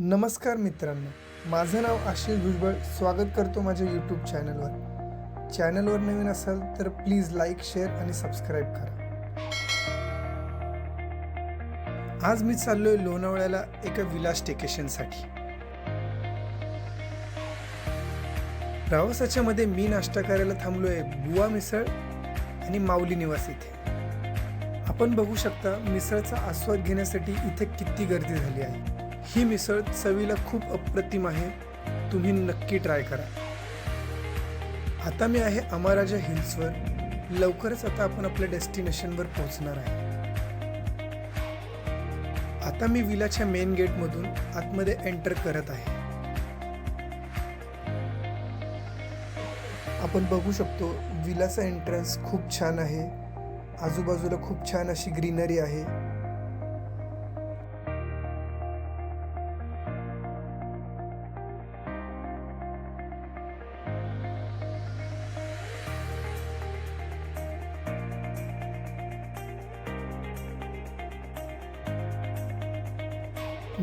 नमस्कार मित्रांनो, माझं नाव आशिष भुजबळ. स्वागत करतो माझ्या यूट्यूब चॅनलवर. चॅनलवर नवीन असाल तर प्लीज लाईक, शेअर आणि सबस्क्राईब करा. आज मी चाललोय लोणावळ्याला एका विला स्टेकेशनसाठी. प्रवासाच्या मध्ये मी नाश्ता करायला थांबलोय बुवा मिसळ आणि माऊली निवास इथे. आपण बघू शकता मिसळचा आस्वाद घेण्यासाठी इथे किती गर्दी झाली आहे. ही मिसळ चवीला खूप अप्रतिम आहे, तुम्ही नक्की ट्राय करा. आता मी आहे अमराजा हिल्सवर. लवकरच आता आपण आपल्या डेस्टिनेशनवर पोहोचणार आहे. आता मी विलाच्या मेन गेटमधून आतमध्ये एंटर करत आहे. आपण बघू शकतो विलाचा एंट्रन्स खूप छान आहे. आजूबाजूला खूप छान अशी ग्रीनरी आहे.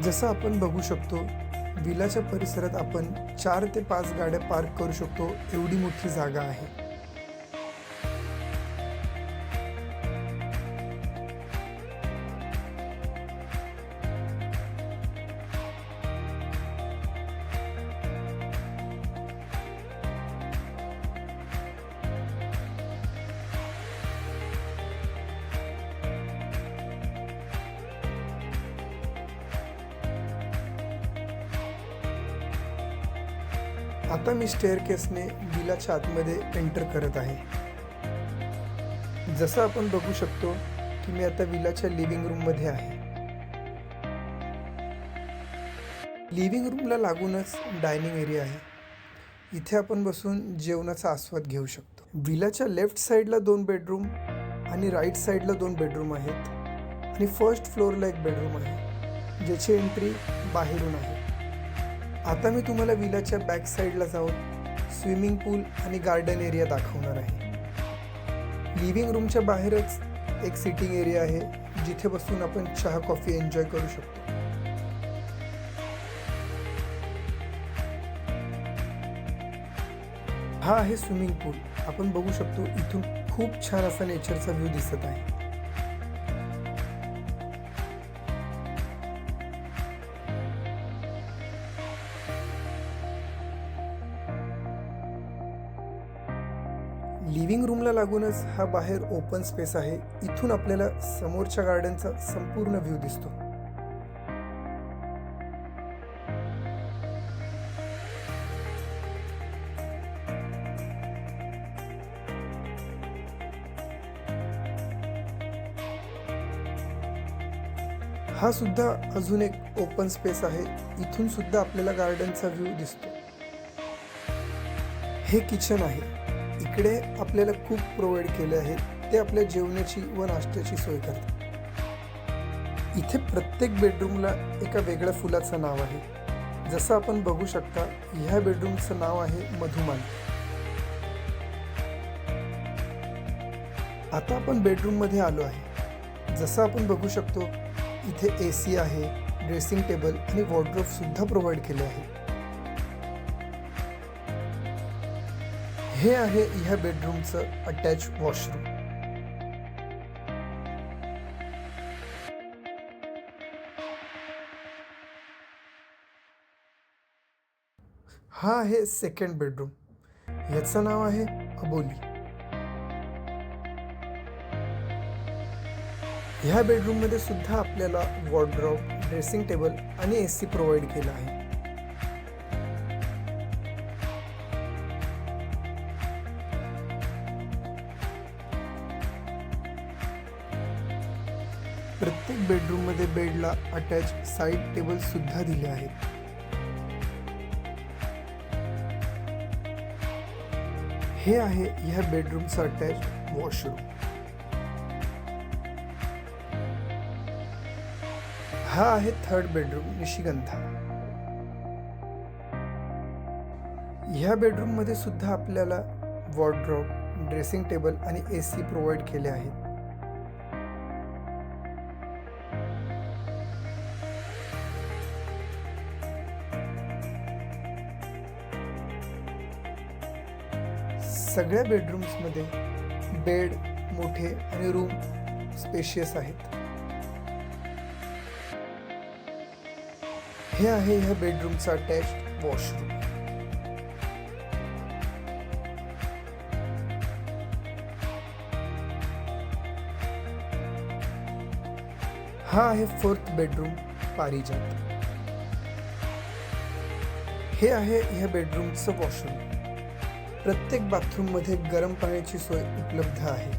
जसं आपण बघू शकतो विलाच्या परिसरात आपण 4 ते 5 गाड्या पार्क करू शकतो, एवढी मोठी जागा आहे. आता मी स्टेअरकेसने विलाच्या आतमध्ये एंटर करत आहे. जसं आपण बघू शकतो की मी आता विलाच्या लिव्हिंग रूममध्ये आहे. लिव्हिंग रूमला लागूनच डायनिंग एरिया आहे. इथे आपण बसून जेवणाचा आस्वाद घेऊ शकतो. विलाच्या लेफ्ट साईडला 2 बेडरूम आणि राईट साईडला 2 बेडरूम आहेत आणि फर्स्ट फ्लोअरला एक बेडरूम आहे, ज्याची एंट्री बाहेरून आहे. आता मी तुम्हाला विलाच्या बॅक साईडला जाऊन स्विमिंग पूल आणि गार्डन एरिया दाखवणार आहे. लिव्हिंग रूमच्या बाहेरच एक सिटिंग एरिया आहे, जिथे बसून आपण चहा कॉफी एन्जॉय करू शकतो. हा आहे स्विमिंग पूल. आपण बघू शकतो इथून खूप छान असा नेचरचा व्ह्यू दिसत आहे. लिव्हिंग रूमला लागूनच हा बाहेर ओपन स्पेस आहे. इथून आपल्याला समोरच्या गार्डनचा संपूर्ण व्ह्यू दिसतो. हा सुद्धा अजून एक ओपन स्पेस आहे. इथून सुद्धा आपल्याला गार्डनचा व्ह्यू दिसतो. हे किचन आहे. इकडे आपल्याला खूप प्रोव्हाइड केले आहे. ते आपल्या जेवणाची व नाश्त्याची सोय करतात. इथे प्रत्येक बेडरूमला एका वेगळ्या फुलाचं नाव आहे. जसं आपण बघू शकता ह्या बेडरूमचं नाव आहे मधुमाल. आता आपण बेडरूममध्ये आलो आहे. जसं आपण बघू शकतो इथे AC आहे, ड्रेसिंग टेबल आणि वॉर्डरोब सुद्धा प्रोव्हाइड केले आहे. हे आहे ह्या बेडरूमचं अटॅच वॉशरूम. हा आहे सेकंड बेडरूम. याचं नाव आहे अबोली. ह्या बेडरूममध्ये सुद्धा आपल्याला वॉर्डरोब, ड्रेसिंग टेबल आणि AC प्रोव्हाइड केला आहे. प्रत्येक बेडरूममध्ये बेडला अटॅच साईड टेबल सुद्धा दिले आहेत. हे आहे ह्या बेडरूमचं अटॅच वॉशरूम. हा आहे थर्ड बेडरूम निशिगंधा. ह्या बेडरूममध्ये सुद्धा आपल्याला वॉर्डरोब, ड्रेसिंग टेबल आणि AC प्रोव्हाइड केले आहेत. सगळ्या बेडरूम्समध्ये बेड मोठे आणि रूम स्पेशियस आहेत. हे आहे ह्या बेडरूमचा अटॅच्ड वॉशरूम. हा आहे 4th बेडरूम पारिजात. हे आहे ह्या बेडरूमचं वॉशरूम. प्रत्येक बाथरूममध्ये गरम पाण्याची सोय उपलब्ध आहे.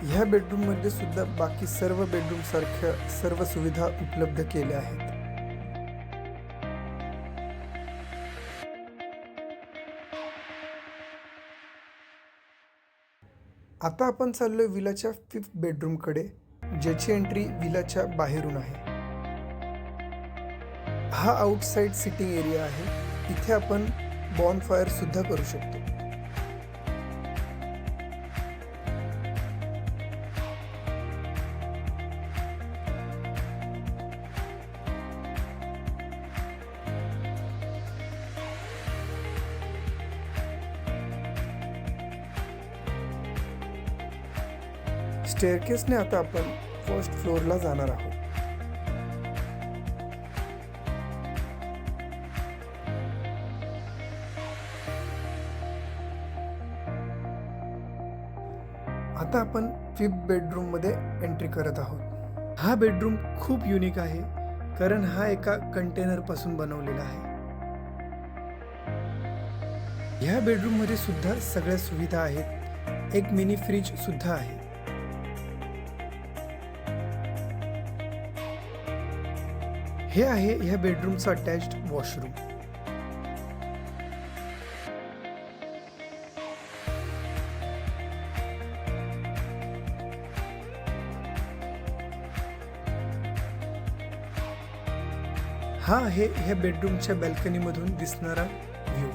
ह्या बेडरूममध्ये सुद्धा बाकी सर्व बेडरूम सारख्या सर्व सुविधा उपलब्ध केल्या आहेत. आता आपण चाललोय विलाच्या 5th बेडरूमकडे, ज्याची एंट्री विलाच्या बाहेरून आहे. हा आउटसाइड सिटिंग एरिया आहे. इथे आपण बॉनफायर सुद्धा करू शकतो. स्टेअरकेसने आता आपण 1st फ्लोअरला जाणार आहोत. आता आपण 5th बेडरूम मध्ये एंट्री करत आहोत. हा बेडरूम खूप युनिक आहे, कारण हा एका कंटेनर पासून बनवलेला आहे. ह्या बेडरूम मध्ये सुद्धा सगळ्या सुविधा आहेत. एक मिनी फ्रीज सुद्धा आहे. हे आहे ह्या बेडरूमचं अटॅच्ड वॉशरूम. हा आहे ह्या बेडरूमच्या बॅल्कनीमधून दिसणारा व्ह्यू.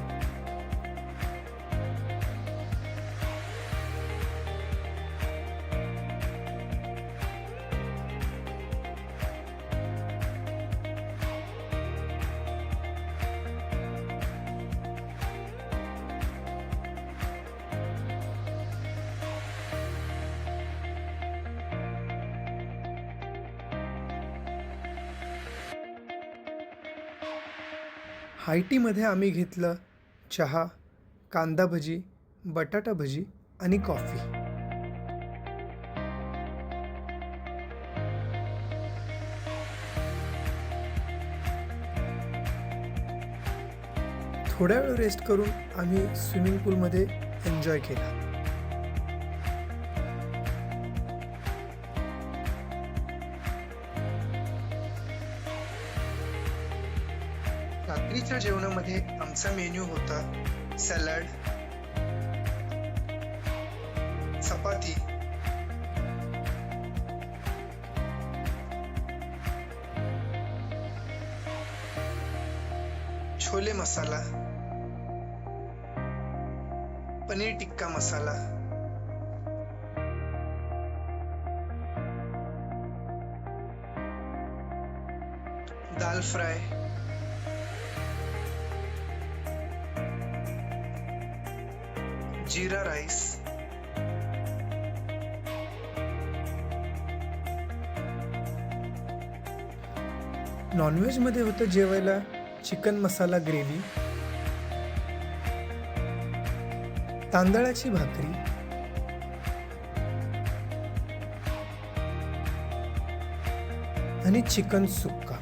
हायटीमध्ये आम्ही घेतलं चहा, कांदा भजी, बटाटा भजी आणि कॉफी. थोड्या वेळ रेस्ट करून आम्ही स्विमिंग पूलमध्ये एन्जॉय केला. रात्रीच्या जेवणामध्ये आमचा मेन्यू होता सॅलड, चपाती, छोले मसाला, पनीर टिक्का मसाला, दाल फ्राय, जीरा राईस, नॉनव्हेज मध्ये होतं जेवायला चिकन मसाला ग्रेव्ही, तांदळाची भाकरी, आणि चिकन सुक्का.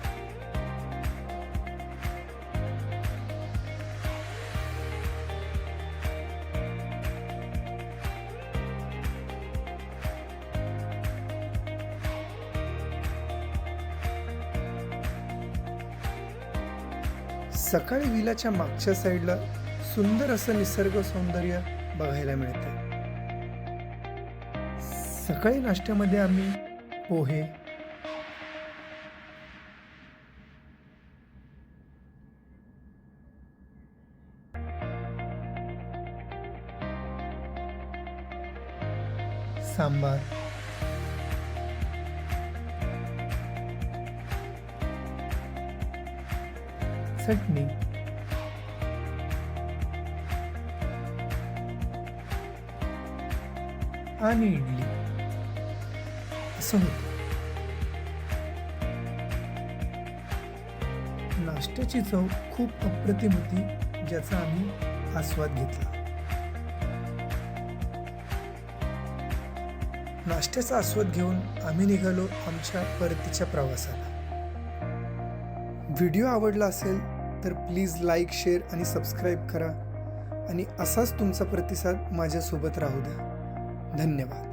सकाळी विलाच्या मागच्या साईडला सुंदर असं निसर्ग सौंदर्य बघायला मिळते. सकाळी नाश्त्यामध्ये आम्ही पोहे, सांबार, चटणी, आणि इडली असं होतं. नाश्त्याची चव खूप अप्रतिम होती, ज्याचा आम्ही आस्वाद घेतला. नाश्त्याचा आस्वाद घेऊन आम्ही निघालो आमच्या परतीच्या प्रवासाला. व्हिडिओ आवडला असेल तर प्लीज लाईक, शेअर आणि सबस्क्राईब करा आणि असाच तुमचा प्रतिसाद माझ्यासोबत राहू द्या. धन्यवाद.